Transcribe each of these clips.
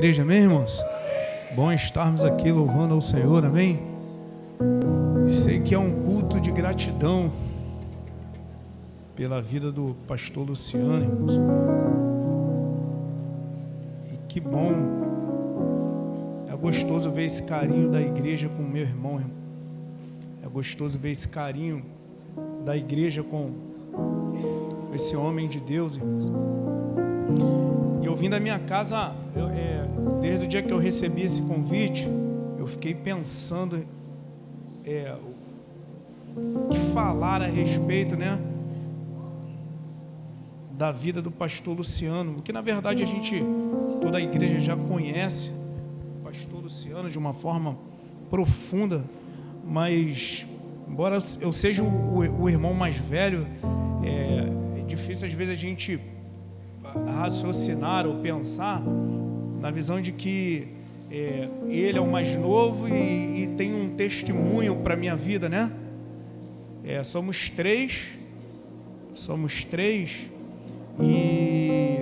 Igreja, amém, irmãos? Bom estarmos aqui louvando ao Senhor, amém? Sei que é um culto de gratidão pela vida do pastor Luciano, irmãos. E que bom, é gostoso ver esse carinho da igreja com o meu irmão. É gostoso ver esse carinho da igreja com esse homem de Deus, irmãos. E eu vim da minha casa, desde o dia que eu recebi esse convite, eu fiquei pensando o que falar a respeito, né, da vida do pastor Luciano, porque na verdade toda a igreja já conhece o pastor Luciano de uma forma profunda, mas embora eu seja o irmão mais velho, é difícil às vezes a gente raciocinar ou pensar na visão de que ele é o mais novo e tem um testemunho para a minha vida, né? Somos três e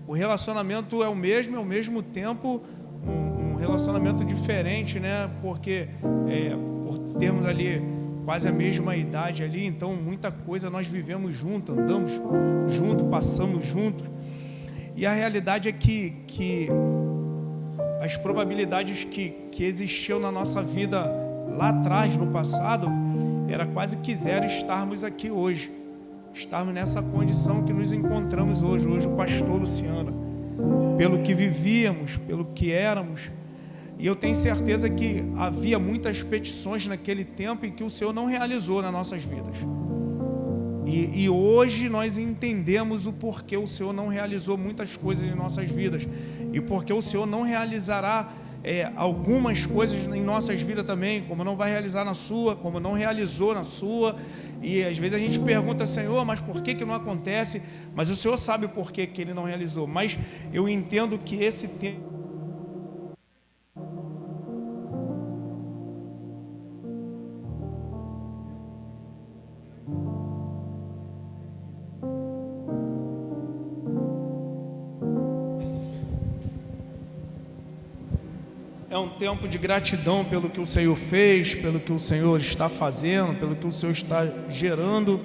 o relacionamento é o mesmo, ao mesmo tempo um relacionamento diferente, né? Porque por termos ali quase a mesma idade ali, então muita coisa nós vivemos junto, andamos junto, passamos juntos. E a realidade é que as probabilidades que existiam na nossa vida lá atrás, no passado, era quase que zero estarmos aqui hoje, estarmos nessa condição que nos encontramos hoje o pastor Luciano, pelo que vivíamos, pelo que éramos. E eu tenho certeza que havia muitas petições naquele tempo em que o Senhor não realizou nas nossas vidas. E hoje nós entendemos o porquê o Senhor não realizou muitas coisas em nossas vidas. E porque o Senhor não realizará algumas coisas em nossas vidas também, como não vai realizar na sua, como não realizou na sua. E às vezes a gente pergunta, Senhor, mas por que não acontece? Mas o Senhor sabe o porquê que Ele não realizou. Mas eu entendo que esse tempo é um tempo de gratidão pelo que o Senhor fez, pelo que o Senhor está fazendo, pelo que o Senhor está gerando.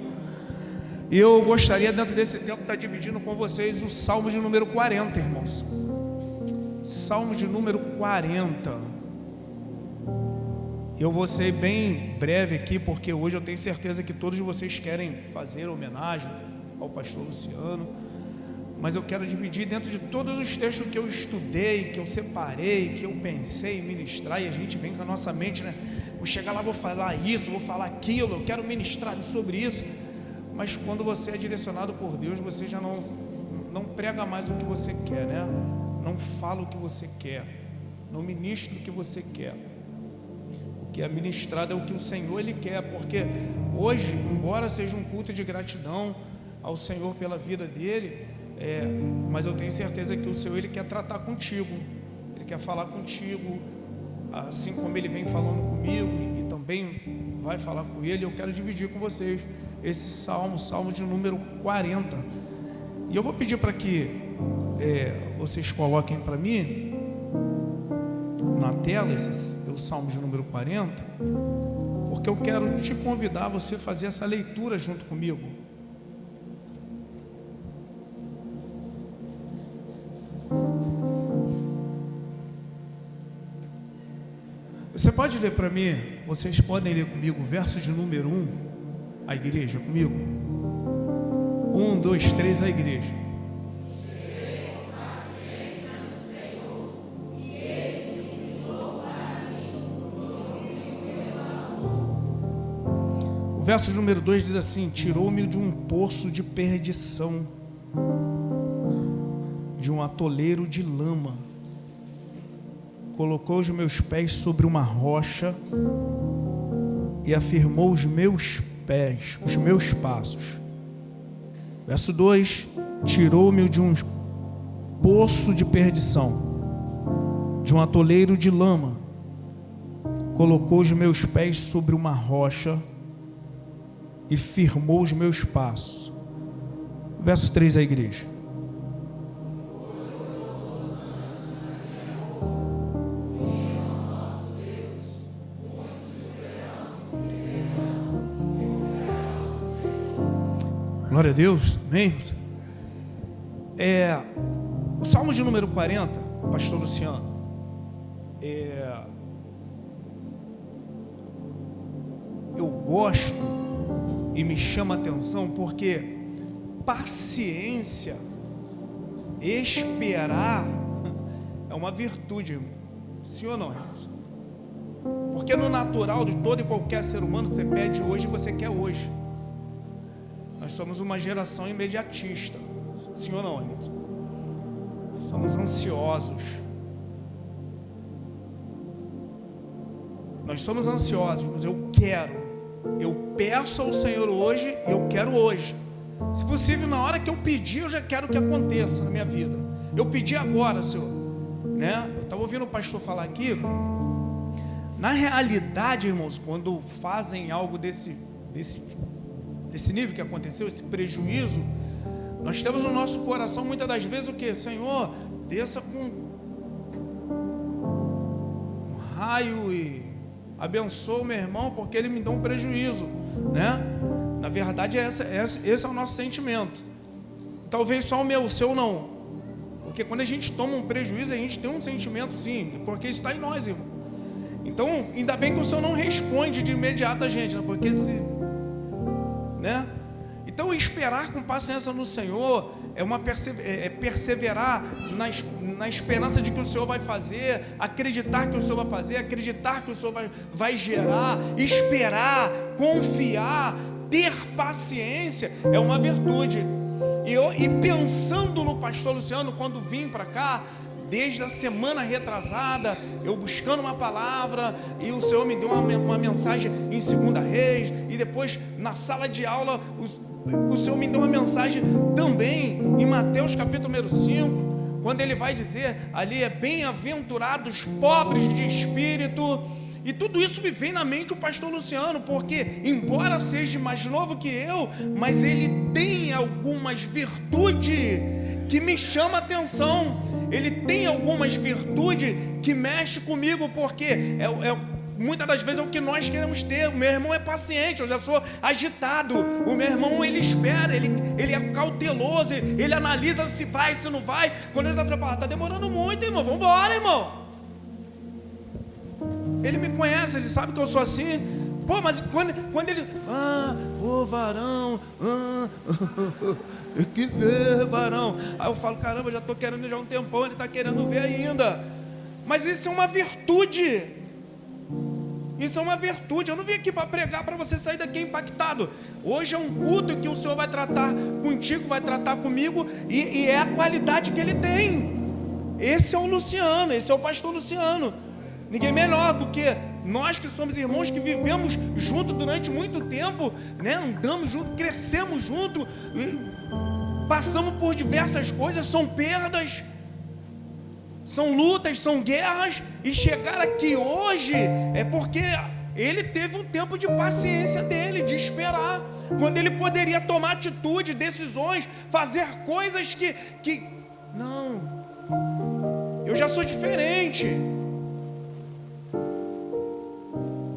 E eu gostaria, dentro desse tempo, estar dividindo com vocês o Salmo de número 40, irmãos. Salmo de número 40. Eu vou ser bem breve aqui, porque hoje eu tenho certeza que todos vocês querem fazer homenagem ao pastor Luciano. Mas eu quero dividir dentro de todos os textos que eu estudei, que eu separei, que eu pensei em ministrar, e a gente vem com a nossa mente, né? Vou chegar lá, vou falar isso, vou falar aquilo, eu quero ministrar sobre isso. Mas quando você é direcionado por Deus, você já não prega mais o que você quer, né? Não fala o que você quer, não ministra o que você quer. O que é ministrado é o que o Senhor Ele quer, porque hoje, embora seja um culto de gratidão ao Senhor pela vida dele, mas eu tenho certeza que o Senhor Ele quer tratar contigo, Ele quer falar contigo, assim como Ele vem falando comigo e também vai falar com Ele. Eu quero dividir com vocês esse salmo de número 40, e eu vou pedir para que vocês coloquem para mim na tela esse o salmo de número 40, porque eu quero te convidar a você fazer essa leitura junto comigo. Você pode ler para mim? Vocês podem ler comigo o verso de número 1, a igreja, comigo? 1, 2, 3, a igreja. O verso de número 2 diz assim: tirou-me de um poço de perdição, de um atoleiro de lama, colocou os meus pés sobre uma rocha e afirmou os meus pés, os meus passos. Verso 2: tirou-me de um poço de perdição, de um atoleiro de lama, colocou os meus pés sobre uma rocha e firmou os meus passos. Verso 3, a igreja. Glória a Deus, amém? O Salmo de número 40, pastor Luciano, eu gosto e me chama a atenção porque paciência, esperar é uma virtude, irmão. Sim ou não, irmãos? Porque no natural de todo e qualquer ser humano, você pede hoje e você quer hoje. Nós somos uma geração imediatista. Sim ou não, irmãos? Somos ansiosos. Nós somos ansiosos, mas eu peço ao Senhor hoje e eu quero hoje. Se possível, na hora que eu pedir, eu já quero que aconteça na minha vida. Eu pedi agora, Senhor, né? Eu estava ouvindo o pastor falar aqui. Na realidade, irmãos, quando fazem algo desse nível que aconteceu, esse prejuízo, nós temos no nosso coração muitas das vezes o que? Senhor, desça com um raio e abençoa o meu irmão porque ele me deu um prejuízo, né? Na verdade, esse é o nosso sentimento. Talvez só o meu, o seu não. Porque quando a gente toma um prejuízo, a gente tem um sentimento sim, porque isso está em nós, irmão. Então, ainda bem que o Senhor não responde de imediato a gente, né? Porque né? Então, esperar com paciência no Senhor é perseverar na esperança de que o Senhor vai fazer, acreditar que o Senhor vai fazer, acreditar que o Senhor vai gerar, esperar, confiar, ter paciência é uma virtude. E pensando no pastor Luciano, quando vim para cá, desde a semana retrasada, eu buscando uma palavra, e o Senhor me deu uma mensagem em 2 Reis, e depois na sala de aula, o Senhor me deu uma mensagem também em Mateus capítulo número 5, quando ele vai dizer ali, bem-aventurados pobres de espírito. E tudo isso me vem na mente o pastor Luciano, porque embora seja mais novo que eu, mas ele tem algumas virtudes que me chamam a atenção. Ele tem algumas virtudes que mexem comigo, porque muitas das vezes é o que nós queremos ter. O meu irmão é paciente, eu já sou agitado. O meu irmão, ele espera, ele é cauteloso, ele analisa se vai, se não vai. Quando ele está preparado, está demorando muito, irmão, vamos embora, irmão. Ele me conhece, ele sabe que eu sou assim. Pô, mas quando ele... varão, tem que ver, varão. Aí eu falo, caramba, eu já estou querendo já há um tempão, ele está querendo ver ainda. Mas isso é uma virtude. Isso é uma virtude. Eu não vim aqui para pregar para você sair daqui impactado. Hoje é um culto que o Senhor vai tratar contigo, vai tratar comigo, e é a qualidade que ele tem. Esse é o Luciano, esse é o pastor Luciano. Ninguém melhor do que nós que somos irmãos, que vivemos junto durante muito tempo, né? Andamos junto, crescemos junto, passamos por diversas coisas, são perdas, são lutas, são guerras, e chegar aqui hoje é porque ele teve um tempo de paciência dele, de esperar, quando ele poderia tomar atitude, decisões, fazer coisas que não, eu já sou diferente.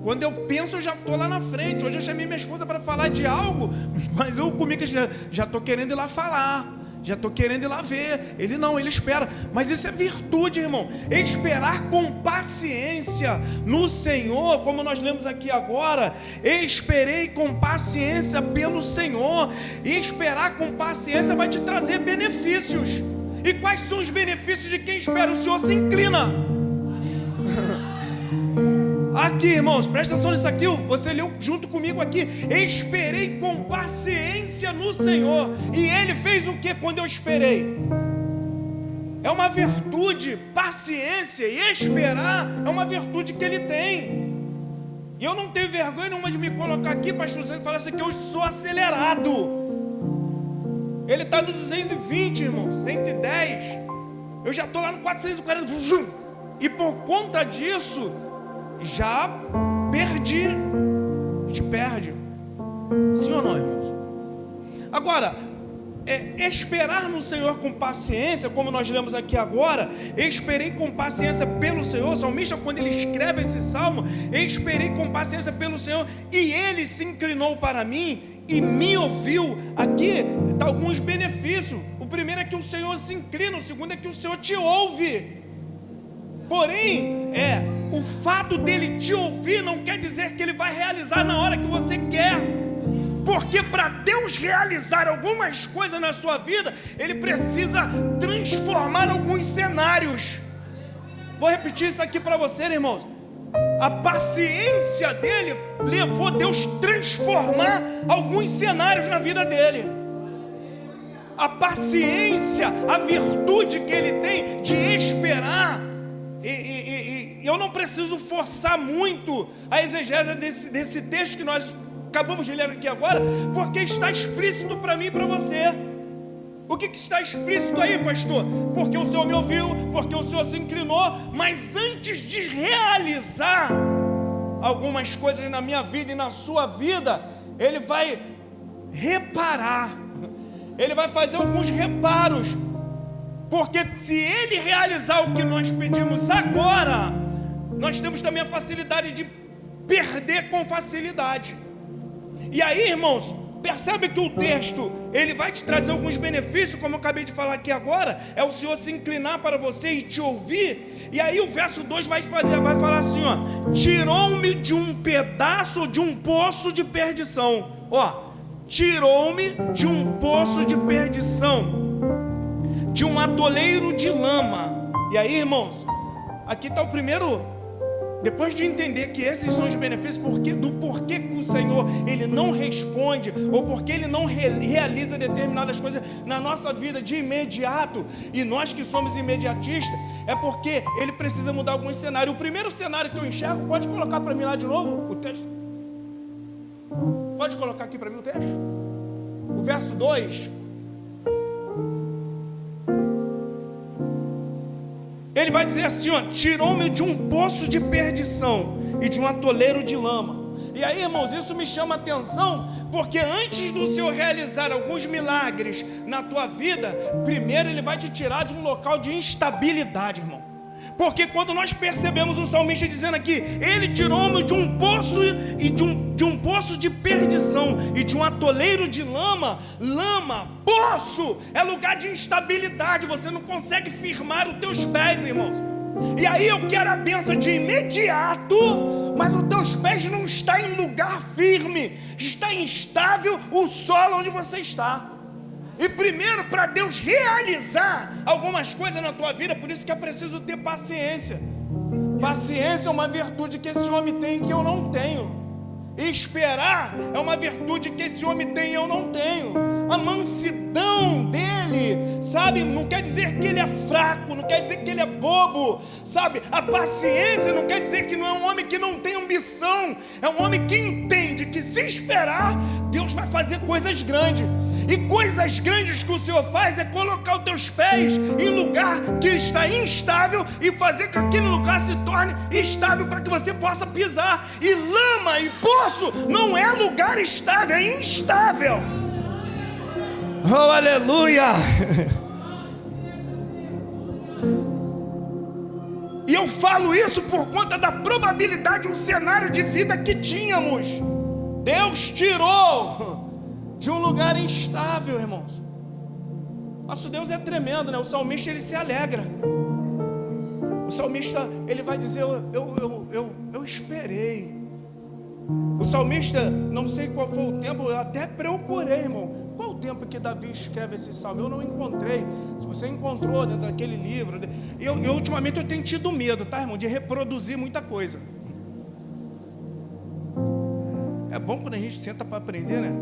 Quando eu penso, eu já estou lá na frente. Hoje eu chamei minha esposa para falar de algo, mas eu comigo já estou querendo ir lá falar, já estou querendo ir lá ver. Ele não, ele espera. Mas isso é virtude, irmão. Esperar com paciência no Senhor, como nós lemos aqui agora. Esperei com paciência pelo Senhor. E esperar com paciência vai te trazer benefícios. E quais são os benefícios de quem espera? O Senhor se inclina. Aqui, irmãos, presta atenção nisso aqui, você leu junto comigo aqui. Esperei com paciência no Senhor. E Ele fez o que quando eu esperei? É uma virtude, paciência e esperar é uma virtude que Ele tem. E eu não tenho vergonha nenhuma de me colocar aqui, pastor Luciano, e falar assim que eu sou acelerado. Ele está no 220, irmão, 110. Eu já estou lá no 440. E por conta disso, já perdi. A gente perde. Sim ou não, irmãos? Agora, esperar no Senhor com paciência, como nós lemos aqui agora. Esperei com paciência pelo Senhor. O salmista, quando ele escreve esse salmo, esperei com paciência pelo Senhor, e Ele se inclinou para mim e me ouviu. Aqui está alguns benefícios. O primeiro é que o Senhor se inclina, o segundo é que o Senhor te ouve. Porém, o fato dele te ouvir não quer dizer que ele vai realizar na hora que você quer. Porque para Deus realizar algumas coisas na sua vida, Ele precisa transformar alguns cenários. Vou repetir isso aqui para você, irmãos. A paciência dele levou Deus a transformar alguns cenários na vida dele. A paciência, a virtude que ele tem de esperar. E eu não preciso forçar muito a exegese desse texto que nós acabamos de ler aqui agora, porque está explícito para mim e para você. O que está explícito aí, pastor? Porque o Senhor me ouviu, porque o Senhor se inclinou, mas antes de realizar algumas coisas na minha vida e na sua vida, Ele vai reparar, Ele vai fazer alguns reparos, porque se Ele realizar o que nós pedimos agora, nós temos também a facilidade de perder com facilidade. E aí, irmãos, percebe que o texto, ele vai te trazer alguns benefícios, como eu acabei de falar aqui agora, é o Senhor se inclinar para você e te ouvir. E aí o verso 2 vai falar assim, ó: tirou-me de um pedaço, de um poço de perdição. Ó, tirou-me de um poço de perdição, de um atoleiro de lama. E aí, irmãos, aqui está o primeiro. Depois de entender que esses são os benefícios, do porquê que o Senhor, Ele não responde, ou porque Ele não realiza determinadas coisas na nossa vida de imediato, e nós que somos imediatistas, é porque Ele precisa mudar alguns cenários. O primeiro cenário que eu enxergo, pode colocar para mim lá de novo o texto? Pode colocar aqui para mim o texto? O verso 2. Ele vai dizer assim, ó: tirou-me de um poço de perdição e de um atoleiro de lama. E aí, irmãos, isso me chama a atenção, porque antes do Senhor realizar alguns milagres na tua vida, primeiro Ele vai te tirar de um local de instabilidade, irmão. Porque quando nós percebemos o salmista dizendo aqui, Ele tirou-me de um poço e de um poço de perdição e de um atoleiro de lama. Lama, poço, é lugar de instabilidade. Você não consegue firmar os teus pés, irmãos. E aí eu quero a bênção de imediato, mas os teus pés não estão em lugar firme, está instável o solo onde você está. E primeiro, para Deus realizar algumas coisas na tua vida, por isso que é preciso ter paciência. Paciência é uma virtude que esse homem tem que eu não tenho. E esperar é uma virtude que esse homem tem e eu não tenho. A mansidão dele, sabe, não quer dizer que ele é fraco, não quer dizer que ele é bobo, sabe? A paciência não quer dizer que não é um homem que não tem ambição. É um homem que entende que se esperar, Deus vai fazer coisas grandes. E coisas grandes que o Senhor faz é colocar os teus pés em lugar que está instável e fazer que aquele lugar se torne estável para que você possa pisar. E lama e poço não é lugar estável, é instável. Oh, aleluia! E eu falo isso por conta da probabilidade, um cenário de vida que tínhamos. Deus tirou de um lugar instável, irmãos. Nosso Deus é tremendo, né? O salmista, ele se alegra. O salmista, ele vai dizer, eu esperei. O salmista, não sei qual foi o tempo, eu até procurei, irmão. Qual o tempo que Davi escreve esse salmo? Eu não encontrei. Se você encontrou dentro daquele livro, eu ultimamente eu tenho tido medo, tá, irmão? De reproduzir muita coisa. É bom quando a gente senta para aprender, né?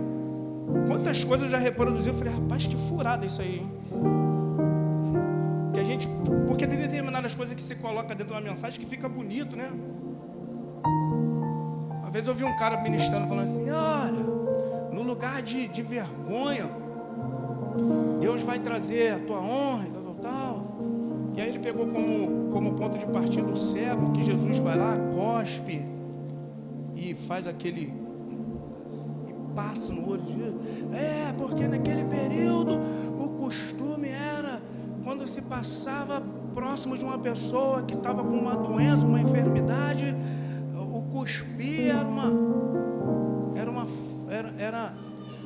Quantas coisas eu já reproduzi, eu falei, rapaz, que furada isso aí, hein? Porque tem determinadas coisas que se coloca dentro de uma mensagem que fica bonito, né? Uma vez eu vi um cara ministrando, falando assim, olha, no lugar de vergonha, Deus vai trazer a tua honra e tal. E aí ele pegou como ponto de partida o cego, que Jesus vai lá, cospe e faz aquele... passa no olho de... porque naquele período o costume era, quando se passava próximo de uma pessoa que estava com uma doença, uma enfermidade, o cuspir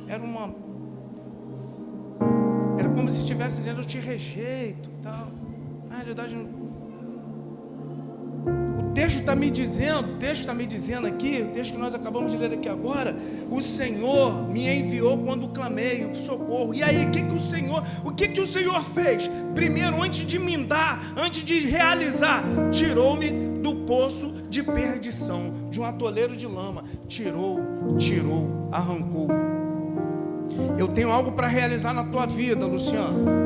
era como se estivesse dizendo: eu te rejeito e tal. Na realidade, o texto está me dizendo aqui, o texto que nós acabamos de ler aqui agora: o Senhor me enviou quando clamei socorro. E aí, o que o Senhor fez? Primeiro, antes de me dar, antes de realizar, tirou-me do poço de perdição, de um atoleiro de lama. Tirou, arrancou. Eu tenho algo para realizar na tua vida, Luciano.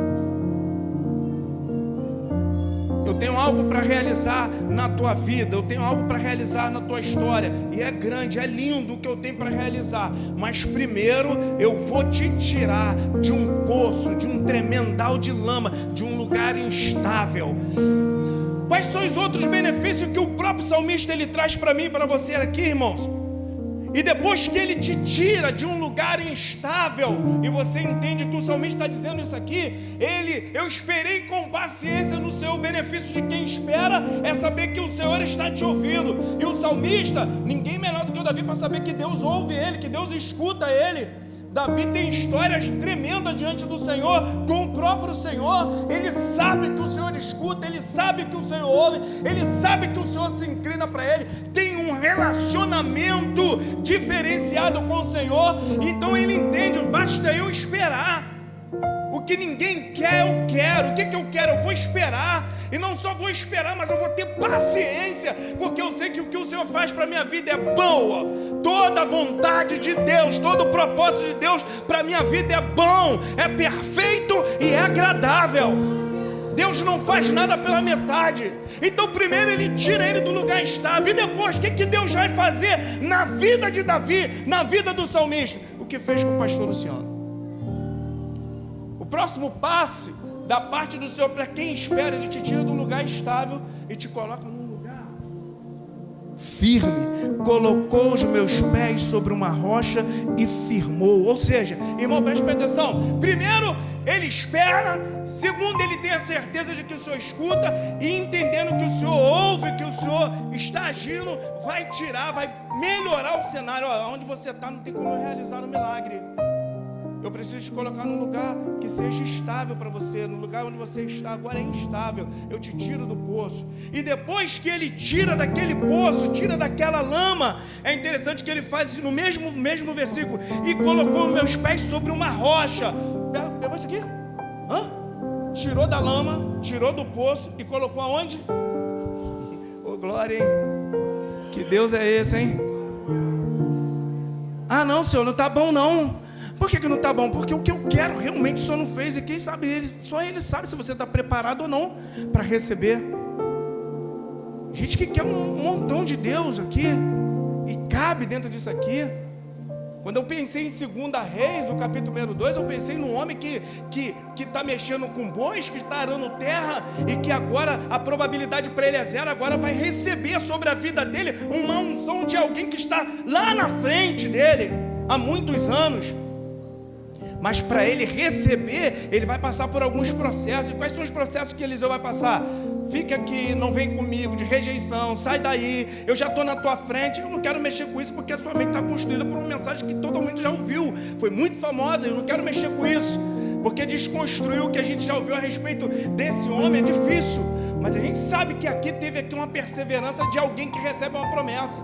Eu tenho algo para realizar na tua vida, eu tenho algo para realizar na tua história, e é grande, é lindo o que eu tenho para realizar, mas primeiro eu vou te tirar de um poço, de um tremendal de lama, de um lugar instável. Quais são os outros benefícios que o próprio salmista ele traz para mim e para você aqui, irmãos? E depois que ele te tira de um lugar instável, e você entende que o salmista está dizendo isso aqui, eu esperei com paciência no Senhor. O benefício de quem espera é saber que o Senhor está te ouvindo. E o salmista, ninguém melhor do que o Davi para saber que Deus ouve ele, que Deus escuta ele. Davi tem histórias tremendas diante do Senhor, com o próprio Senhor. Ele sabe que o Senhor escuta, ele sabe que o Senhor ouve, ele sabe que o Senhor se inclina para ele, tem um relacionamento diferenciado com o Senhor. Então ele entende: basta eu esperar. O que ninguém quer, eu quero. O que eu quero? Eu vou esperar. E não só vou esperar, mas eu vou ter paciência, porque eu sei que o que o Senhor faz para a minha vida é boa. Toda a vontade de Deus, todo o propósito de Deus para a minha vida é bom, é perfeito e é agradável. Deus não faz nada pela metade. Então primeiro ele tira ele do lugar estável. E depois, o que Deus vai fazer na vida de Davi, na vida do salmista? O que fez com o pastor Luciano. O próximo passe da parte do Senhor para quem espera, ele te tira do lugar estável e te coloca num lugar firme. Colocou os meus pés sobre uma rocha e firmou. Ou seja, irmão, preste atenção. Primeiro, ele espera. Segundo, ele tem a certeza de que o Senhor escuta, e entendendo que o Senhor ouve, que o Senhor está agindo, vai tirar, vai melhorar o cenário. Onde você está, não tem como eu realizar um milagre. Eu preciso te colocar num lugar que seja estável para você. No lugar onde você está agora é instável. Eu te tiro do poço. E depois que ele tira daquele poço, tira daquela lama, é interessante que ele faz no mesmo versículo: e colocou meus pés sobre uma rocha. Pegou isso aqui? Tirou da lama, tirou do poço e colocou aonde? Ô, glória, hein? Que Deus é esse, hein? Ah, não, Senhor, não está bom não. Por que não está bom? Porque o que eu quero realmente o Senhor não fez. E quem sabe só Ele sabe se você está preparado ou não para receber. Gente que quer um montão de Deus aqui, e cabe dentro disso aqui. Quando eu pensei em 2 Reis, o capítulo 2, eu pensei num homem que está mexendo com bois, que está arando terra, e que agora a probabilidade para ele é zero. Agora vai receber sobre a vida dele uma unção de alguém que está lá na frente dele há muitos anos. Mas para ele receber, ele vai passar por alguns processos. E quais são os processos que Eliseu vai passar? Fica aqui, não vem comigo, de rejeição, sai daí, eu já estou na tua frente. Eu não quero mexer com isso, porque a sua mente está construída por uma mensagem que todo mundo já ouviu, foi muito famosa. Eu não quero mexer com isso, porque desconstruir o que a gente já ouviu a respeito desse homem é difícil. Mas a gente sabe que teve aqui uma perseverança de alguém que recebe uma promessa.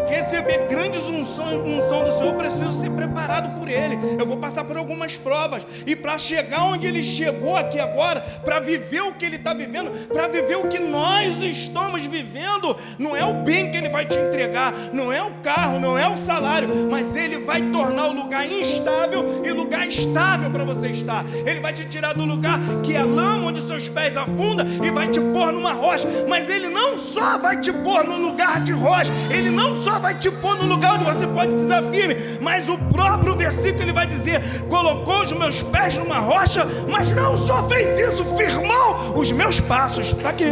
Receber grandes unção do Senhor, eu preciso ser preparado por Ele. Eu vou passar por algumas provas, e para chegar onde Ele chegou aqui agora, para viver o que Ele está vivendo, para viver o que nós estamos vivendo, não é o bem que Ele vai te entregar, não é o carro, não é o salário, mas Ele vai tornar o lugar instável e lugar estável para você estar. Ele vai te tirar do lugar que é lama, onde seus pés afundam, e vai te pôr numa rocha. Mas Ele não só vai te pôr no lugar de rocha, Ele não só vai te pôr no lugar onde você pode pisar firme, mas o próprio versículo ele vai dizer: colocou os meus pés numa rocha, mas não só fez isso, firmou os meus passos. Está aqui.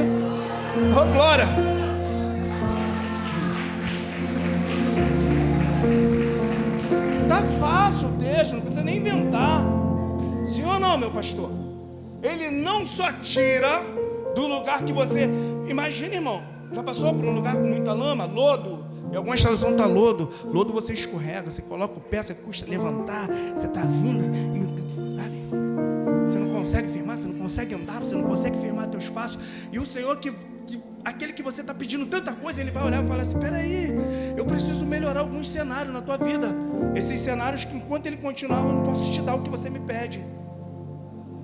Oh, glória. Tá fácil o texto, não precisa nem inventar. Sim ou não, meu pastor? Ele não só tira do lugar que você... Imagina, irmão, Já passou por um lugar com muita lama, lodo? Em algumas traduções está lodo. Lodo você escorrega, você coloca o pé, você custa levantar, você está vindo, sabe? Você não consegue firmar, você não consegue andar, você não consegue firmar teus passos. E o Senhor, aquele que você está pedindo tanta coisa, Ele vai olhar e falar assim: peraí, eu preciso melhorar alguns cenários na tua vida. Esses cenários que enquanto Ele continuar, eu não posso te dar o que você me pede.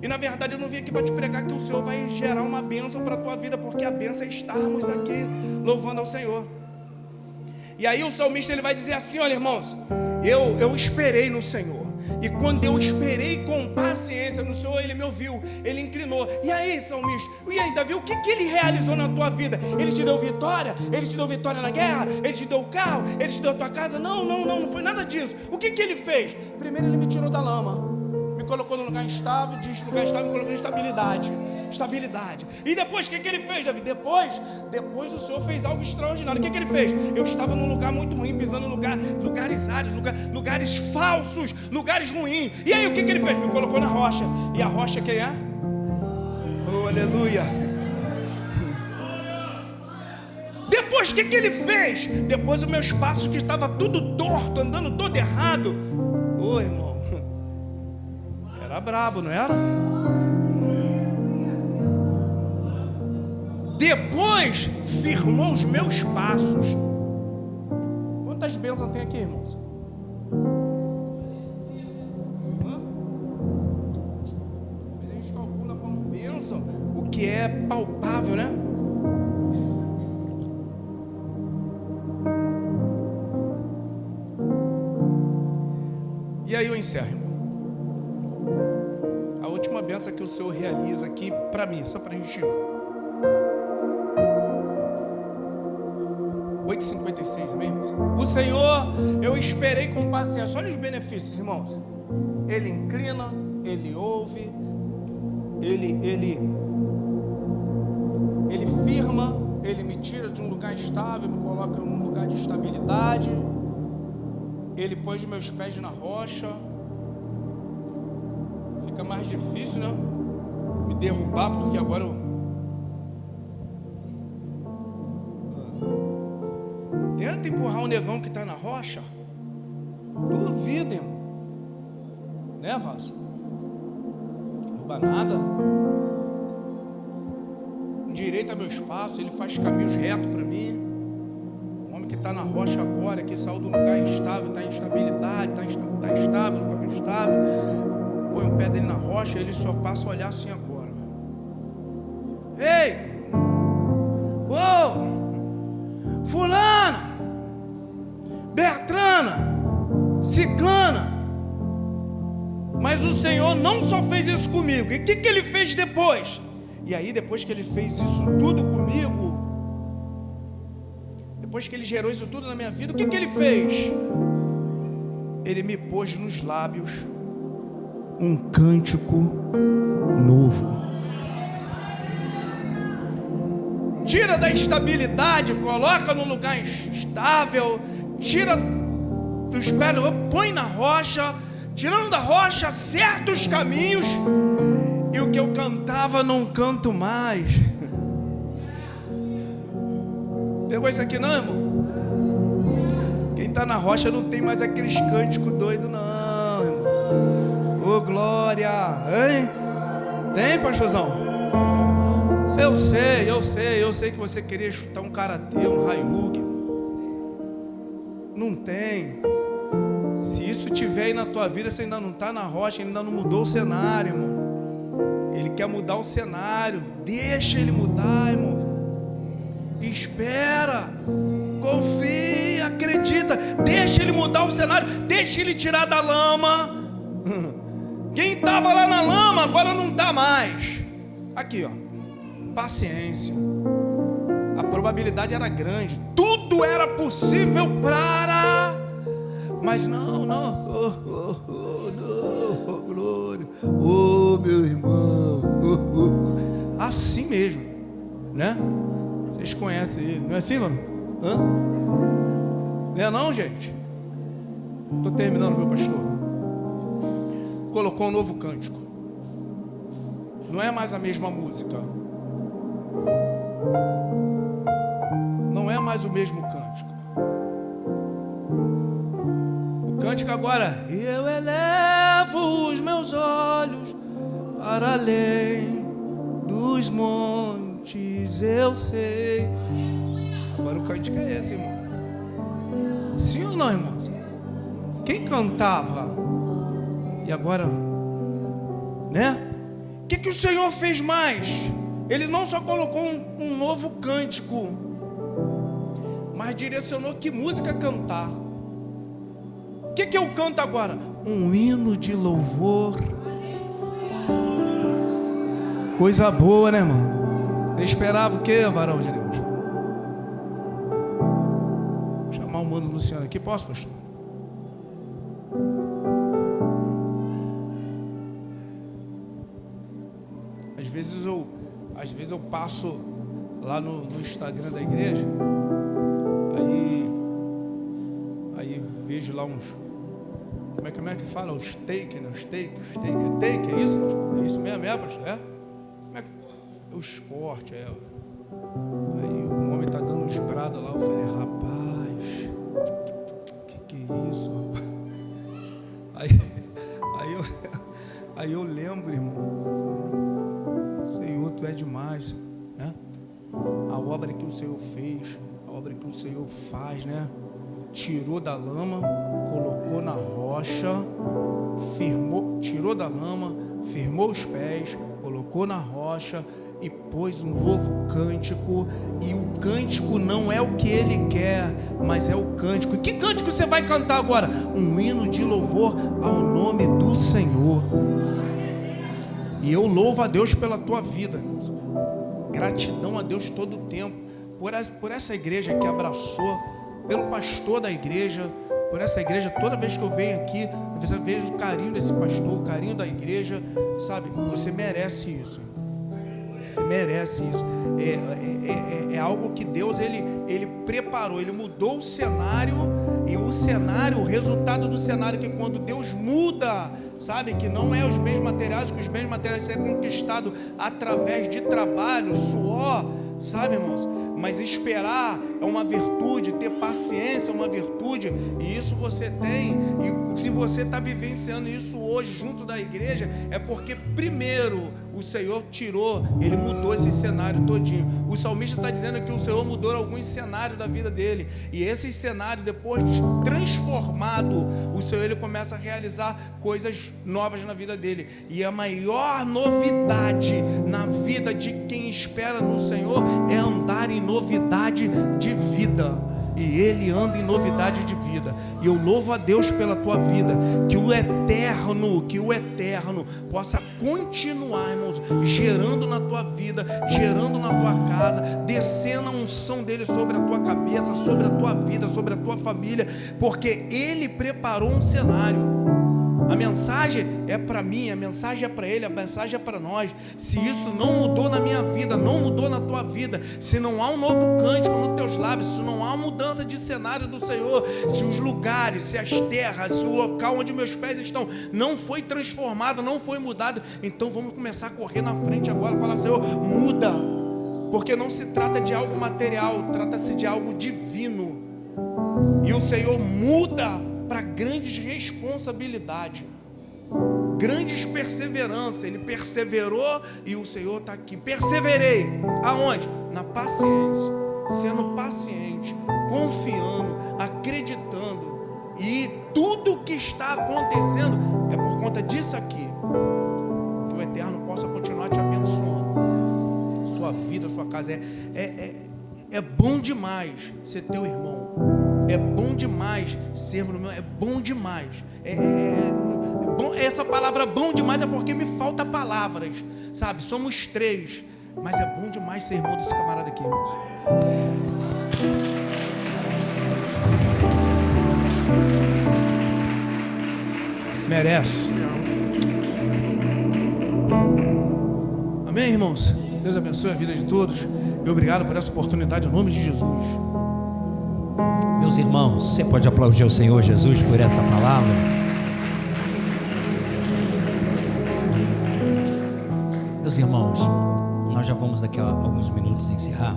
E na verdade eu não vim aqui para te pregar que o Senhor vai gerar uma bênção para a tua vida, porque a bênção é estarmos aqui louvando ao Senhor. E aí o salmista ele vai dizer assim: olha, irmãos, eu esperei no Senhor, e quando eu esperei com paciência no Senhor, Ele me ouviu, Ele inclinou. E aí, salmista, e aí, Davi, o que Ele realizou na tua vida? Ele te deu vitória? Ele te deu vitória na guerra? Ele te deu o carro? Ele te deu a tua casa? Não foi nada disso. O que Ele fez? Primeiro Ele me tirou da lama, me colocou num lugar estável, lugar estável, me colocou em estabilidade. E depois, o que Ele fez, Davi? Depois o Senhor fez algo extraordinário. O que Ele fez? Eu estava num lugar muito ruim, pisando em lugares áridos, lugares falsos, lugares ruins. E aí, o que Ele fez? Me colocou na rocha. E a rocha quem é? Oh, aleluia! Depois, o que Ele fez? Depois, os meus passos que estavam tudo torto, andando todo errado. Ô, irmão, era brabo, não era? Depois firmou os meus passos. Quantas bênçãos tem aqui, irmãos? A gente calcula como bênção o que é palpável, né? E aí eu encerro, irmão. A última bênção que o Senhor realiza aqui para mim, só para a gente... 8h56 mesmo. O Senhor, eu esperei com paciência. Olha os benefícios, irmãos. Ele inclina, Ele ouve, Ele firma, Ele me tira de um lugar estável, me coloca num lugar de estabilidade. Ele pôs meus pés na rocha. Fica mais difícil, né? Me derrubar, porque agora eu... Tenta empurrar um negão que está na rocha. Duvida, irmão. Né, Vaso? Derruba nada. Endireita meus passos. Ele faz caminhos retos para mim. O homem que está na rocha agora, que saiu do lugar instável, está em instabilidade, está estável, lugar instável. Põe o pé dele na rocha, ele só passa a olhar assim agora. Ei! Uou! Fulana, Bertrana, Ciclana. Mas o Senhor não só fez isso comigo. E o que Ele fez depois? E aí, depois que Ele fez isso tudo comigo, depois que Ele gerou isso tudo na minha vida, o que Ele fez? Ele me pôs nos lábios um cântico novo. Tira da instabilidade, coloca no lugar estável, tira dos pés, põe na rocha, tirando da rocha certos caminhos, e o que eu cantava não canto mais. Pegou isso aqui não, irmão? Quem está na rocha não tem mais aqueles cânticos doidos não, irmão. Ô glória, hein? Tem, pastorzão? Eu sei que você queria chutar um karatê, um Hayug. Não tem. Se isso tiver aí na tua vida, você ainda não está na rocha, ainda não mudou o cenário, irmão. Ele quer mudar o cenário. Deixa Ele mudar, irmão. Espera, confia, acredita. Deixa Ele mudar o cenário. Deixa Ele tirar da lama. Quem estava lá na lama agora não está mais. Aqui, ó. Paciência. A probabilidade era grande, tudo era possível para, mas não, glória, meu irmão, assim mesmo, né? Vocês conhecem ele, não é assim, mano? Não é não, gente? Estou terminando, meu pastor. Colocou um novo cântico. Não é mais a mesma música. mais o mesmo cântico. O cântico agora: eu elevo os meus olhos para além dos montes, eu sei. Agora o cântico é esse, irmão. Sim ou não, irmãos? Quem cantava? E agora, né? O que o Senhor fez mais? Ele não só colocou um novo cântico, mas direcionou que música cantar. O que eu canto agora? Um hino de louvor. Coisa boa, né, irmão? Você esperava o quê, varão de Deus? Vou chamar o mano Luciano aqui, posso, pastor? Às vezes eu passo lá no Instagram da igreja, aí vejo lá uns, como é que fala? Os take, né? Os take, é isso? É isso mesmo, pastor? É? Como é que... Os cortes, é. Aí o homem tá dando uns brados lá, eu falei, rapaz, que é isso, rapaz? Aí eu lembro, irmão, Senhor, Tu é demais, né? A obra que o Senhor fez, a obra que o Senhor faz, né? Tirou da lama, colocou na rocha, tirou da lama, firmou os pés, colocou na rocha e pôs um novo cântico. E o cântico não é o que Ele quer, mas é o cântico. E que cântico você vai cantar agora? Um hino de louvor ao nome do Senhor. E eu louvo a Deus pela tua vida, irmãos. Gratidão a Deus todo o tempo por essa igreja que abraçou, pelo pastor da igreja, por essa igreja. Toda vez que eu venho aqui, eu vejo o carinho desse pastor, o carinho da igreja, sabe? Você merece isso, você merece isso. É algo que Deus ele preparou, Ele mudou o cenário. E o cenário, o resultado do cenário, que quando Deus muda, sabe, que não é os bens materiais, que os bens materiais é conquistado através de trabalho, suor, sabe, irmãos? Mas esperar é uma virtude, ter paciência é uma virtude, e isso você tem. E se você está vivenciando isso hoje junto da igreja, é porque primeiro o Senhor tirou, Ele mudou esse cenário todinho. O salmista está dizendo que o Senhor mudou alguns cenários da vida dele, e esse cenário, depois de transformado, o Senhor ele começa a realizar coisas novas na vida dele. E a maior novidade na vida de quem espera no Senhor é andar em novidade de vida. E Ele anda em novidade de vida. E eu louvo a Deus pela tua vida. Que o eterno possa continuar, irmãos, gerando na tua vida, gerando na tua casa, descendo a unção dele sobre a tua cabeça, sobre a tua vida, sobre a tua família, porque Ele preparou um cenário. A mensagem é para mim, a mensagem é para ele, a mensagem é para nós. Se isso não mudou na minha vida, não mudou na tua vida, se não há um novo cântico nos teus lábios, se não há uma mudança de cenário do Senhor, se os lugares, se as terras, se o local onde meus pés estão não foi transformado, não foi mudado, então vamos começar a correr na frente agora e falar: Senhor, muda, porque não se trata de algo material, trata-se de algo divino. E o Senhor muda para grandes responsabilidades, grandes perseveranças. Ele perseverou e o Senhor está aqui. Perseverei aonde? Na paciência, sendo paciente, confiando, acreditando. E tudo o que está acontecendo é por conta disso aqui. Que o Eterno possa continuar te abençoando, sua vida, sua casa. É bom demais ser teu irmão. É bom demais sermos no meu. É bom demais. Bom, essa palavra bom demais é porque me falta palavras, sabe? Somos 3, mas é bom demais ser irmão desse camarada aqui, irmãos. Merece. Amém, irmãos? Deus abençoe a vida de todos. E obrigado por essa oportunidade em nome de Jesus. Meus irmãos, você pode aplaudir o Senhor Jesus por essa palavra? Meus irmãos, nós já vamos daqui a alguns minutos encerrar.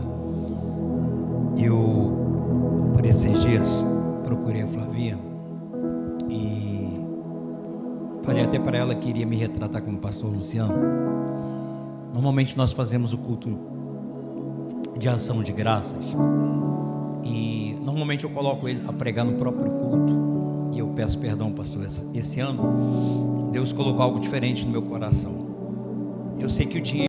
Eu Por esses dias procurei a Flavinha e falei até para ela que iria me retratar como pastor Luciano. Normalmente nós fazemos o culto de ação de graças e normalmente eu coloco ele a pregar no próprio culto, e eu peço perdão, pastor, esse ano Deus colocou algo diferente no meu coração. Eu sei que o dinheiro